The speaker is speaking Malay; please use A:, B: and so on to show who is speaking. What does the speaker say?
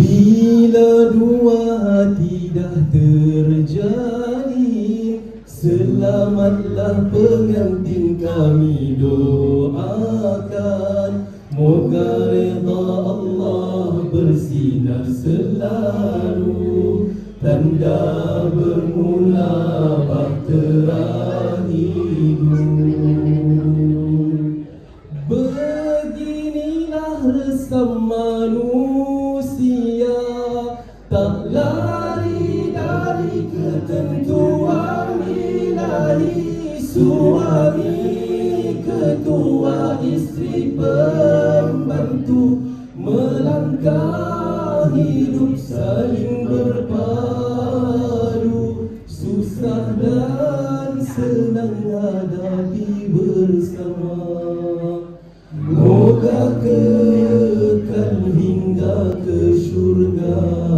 A: Bila dua hati dah terjadi, selamatlah pengantin kami doakan. Moga redha Allah bersinar selalu, tanda bermula bahtera hidup. Beginilah resam manusia, tak lari dari ketentuan ilahi. Suami ketua, isteri pembantu, melangkah hidup saling berpadu. Susah dan senang hadapi bersama, moga kekal hingga ke syurga.